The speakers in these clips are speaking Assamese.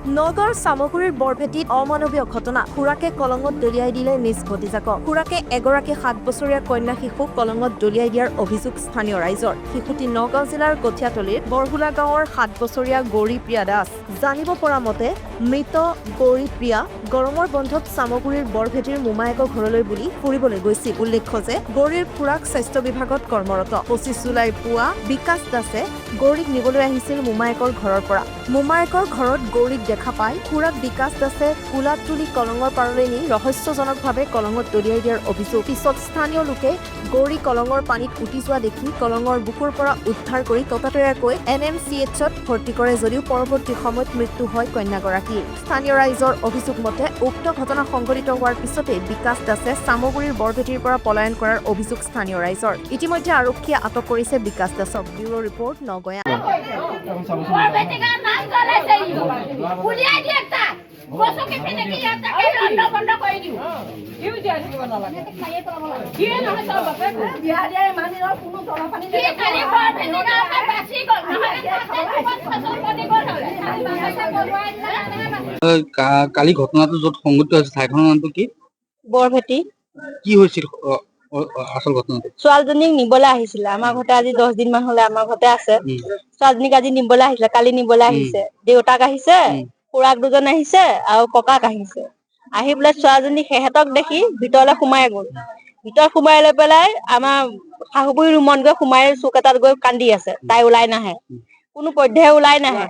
নগৰ চামগুৰিৰ বৰভেটিত অমানৱীয় ঘটনা খুৰাকে কলঙত দলিয়াই দিলে নিজ ভতিজাকক খুৰাকে এগৰাকী 7 বছৰীয়া কন্যা শিশুক কলঙত দলিয়াই দিয়াৰ অভিযোগ স্থানীয় ৰাইজৰ শিশুটি নগাঁও জিলাৰ কঠিয়াতলীৰ বৰহুলা গাঁৱৰ 7 বছৰীয়া গৌৰীপ্ৰিয়া দাস জানিব পৰা মতে মৃত গৌৰীপ্ৰিয়া গৰমৰ বন্ধত চামগুৰিৰ বৰভেটিৰ মোমায়েকৰ ঘৰলৈ বুলি ফুৰিবলৈ গৈছিল উল্লেখ্য যে গৌৰীৰ খুৰাক স্বাস্থ্য বিভাগত কৰ্মৰত 25 জুলাইৰ পুৱা বিকাশ দাসে গৌৰীক নিবলৈ আহিছিল মোমায়েকৰ ঘৰৰ পৰা মোমায়েকৰ ঘৰত গৌৰীক দেখা পাই খুৰাক বিকাশ দাসে কুলাত তুলি কলঙৰ পাৰলৈ নি ৰহস্যজনকভাৱে কলঙত দলিয়াই দিয়াৰ অভিযোগ পিছত স্থানীয় লোকে গৌৰী কলঙৰ পানীত উটি যোৱা দেখি কলঙৰ বুকুৰ পৰা উদ্ধাৰ কৰি ততাতৈয়াকৈ NMCHত ভৰ্তি কৰে যদিও পৰৱৰ্তী সময়ত মৃত্যু হয় কন্যাগৰাকীৰ স্থানীয় ৰাইজৰ অভিযোগ মতে উক্ত ঘটনা সংঘটিত হোৱাৰ পিছতে বিকাশ দাসে চামগুৰিৰ বৰভেটিৰ পৰা পলায়ন কৰাৰ অভিযোগ স্থানীয় ৰাইজৰ ইতিমধ্যে আৰক্ষীয়ে আটক কৰিছে বিকাশ দাসক ব্যুৰো ৰিপৰ্ট নগয়া কালি ঘটনাটো য'ত সংঘটিত হৈছে ঠাইখনৰ নামটো কি? বৰভেটি। কি হৈছিল আসল ঘটনাটো? ছোৱালীজনীক নিবলৈ আহিছিলে আমাৰ ঘৰতে আজি 10 দিন মান হলে আমাৰ ঘৰতে আছে। ছোৱালীজনীক আজি নিবলৈ আহিছিলে, কালি নিবলৈ আহিছে। দেউতাক আহিছে, খুৰাক দুজন আহিছে আৰু ককাক আহিছে। আহি পেলাই ছোৱালীজনী সেহেতক দেখি ভিতৰলৈ সোমাই গ'ল। ভিতৰত সোমাই লৈ পেলাই আমাৰ শাহুবুঢ়ী ৰুমত গৈ সোমাই চুক এটাত গৈ কান্দি আছে। তাই ওলাই নাহে, কোনো পধ্যে ওলাই নাহে।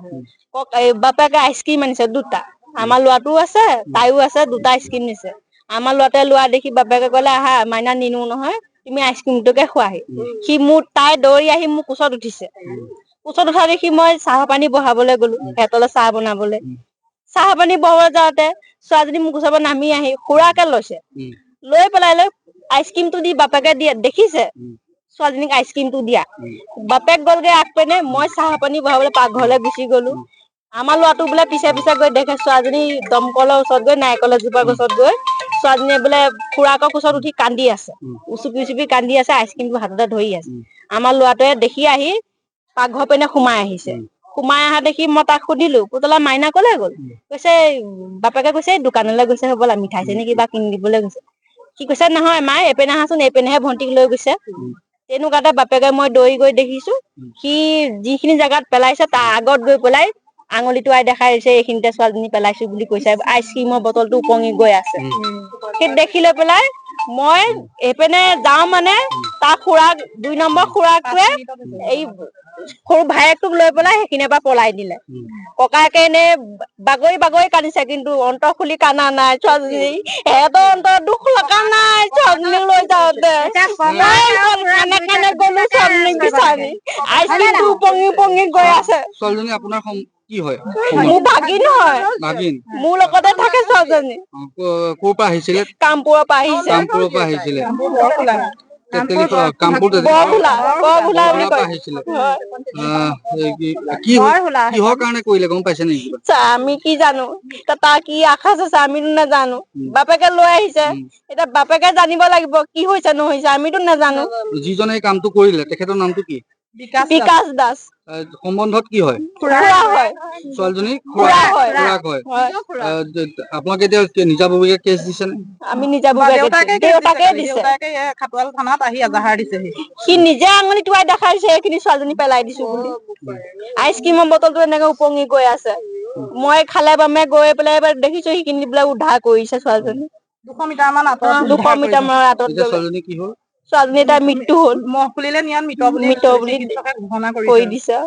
বাপেকে আইচক্ৰীম আনিছে দুটা, আমাৰ ল'ৰাটোও আছে তাইও আছে, দুটা আইচক্ৰীম নিছে। আমাৰ ল'ৰাটোৱে লোৱা দেখি বাপেকে ক'লে আহা মাইনা নিনো নহয়, তুমি আইচক্ৰীমটোকে খোৱাহি। সি মোৰ তাই দৌৰি আহি মোৰ কোচত উঠিছে। কোচত উঠা দেখি মই চাহ পানী বহাবলৈ গলো সিহঁতলৈ চাহ বনাবলৈ। চাহ পানী বহাবলৈ যাওঁতে ছোৱালীজনী মোৰ কোচৰ পৰা নামি আহি খুৰাকে লৈছে, লৈ পেলাই আইচক্ৰীমটো দি বাপেকে দিয়ে দেখিছে ছোৱালীজনীক আইচক্ৰীমটো দিয়া। বাপেক গলগে আগ পেনে, মই চাহ পানী বহাবলৈ পাকঘৰলৈ গুচি গলো। আমাৰ ল'ৰাটো বোলে পিছে পিছে গৈ দেখে ছোৱালীজনী দমকলৰ ওচৰত গৈ নাৰিকল এজোপা গছত গৈ ছোৱালীজনীয়ে বোলে খুৰাকৰ কোচত উঠি কান্দি আছে, উচুপি উচুপি কান্দি আছে, আইচক্ৰীমটো হাততে ধৰি আছে। আমাৰ ল'ৰাটোৱে দেখি আহি পাকঘৰ পিনে সোমাই আহিছে। সোমাই অহা দেখি মই তাক সুধিলো পুতলা মাইনা কলে গ'ল? কৈছে বাপেকে কৈছে দোকানলৈ গৈছে হবলা, মিঠাই চিনি কিবা কিনি দিবলৈ গৈছে। সি কৈছে নহয় মায়ে এইপিনে আহাচোন, এইপিনেহে ভণ্টিক লৈ গৈছে। তেনেকুৱাতে বাপেকে মই দৌৰি গৈ দেখিছো সি যিখিনি জেগাত পেলাইছে তাৰ আগত গৈ পেলাই আঙুলিটো আই দেখাই দিছে এইখিনিতে ছোৱালীজনী পেলাইছো বুলি কৈছে। আইচক্ৰীমৰ বটলটো উপঙি গৈ আছে। সেই দেখি লৈ পেলাই মই এইপিনে যাওঁ মানে তাৰ খুৰাক 2 নম্বৰ খুৰাকটোৱে এই সৰু ভায়েকটোক লৈ পেলাই সেইখিনিৰ পৰা পলাই দিলে। ককাকে এনে বাগৰি বাগৰি কান্দিছে কিন্তু অন্তৰ খুলি কান্দা নাই। ছোৱালীজনী সিহঁতৰ অন্তৰ দুখ লগা নাই ছোৱালীজনীক লৈ যাওঁতে। কানে কানে গলো ছোৱালীজনীক বিচাৰি, আইচক্ৰীমটো উপঙি উপঙি গৈ আছে। ছোৱালীজনী আপোনাৰ কি হয়? মোৰ ভাগিন হয়, ভাগিন মোৰ লগতে থাকে ছোৱালীজনী। ক'ৰ পৰা আহিছিলে? কামপুৰৰ পৰা আহিছে। কামপুৰৰ পৰা আহিছিলে। কিহৰ কাৰণে কৰিলে গম পাইছে নেকি? আমি কি জানো, তাৰ কি আশা আছে আমিতো নাজানো। বাপেকে লৈ আহিছে, এতিয়া বাপেকে জানিব লাগিব কি হৈছে নহৈছে, আমিতো নাজানো। যিজনে এই কামটো কৰিলে তেখেতৰ নামটো কি? বিকাশ দাস। সম্বন্ধত কি হয়? খুৰা হয়। ছোৱালীজনী খুৰা হয়। আপোনালোকে এতিয়া নিজাববীয়াকে কেছ দিছে নে? আমি নিজাববীয়াকে দেউতাকে দিছে। খাটোৱাল থানাত আহি এজাহাৰ দিছেহি। সি নিজে আঙুলি টুৱাই দেখাইছে এইখিনি ছোৱালীজনী পেলাই দিছো বুলি। আইচক্ৰীমৰ বটলটো এনেকে উপঙি গৈ আছে। মই খালে বামে গৈ পেলাই এবাৰ দেখিছো সেইখিনি বোলে উদ্ধাৰ কৰিছে ছোৱালীজনী। 200 মিটাৰ মান আঁতৰত 200 মিটাৰ মান আঁতৰত গৈ ছোৱালীজনী কি হ'ল? ছোৱালীজনী তাৰ মৃত্যু হ'ল। মহ খুলিলে নিয়াত মৃত বুলি মৃত বুলি চিকিৎসকে ঘোষণা কৰি দিছে।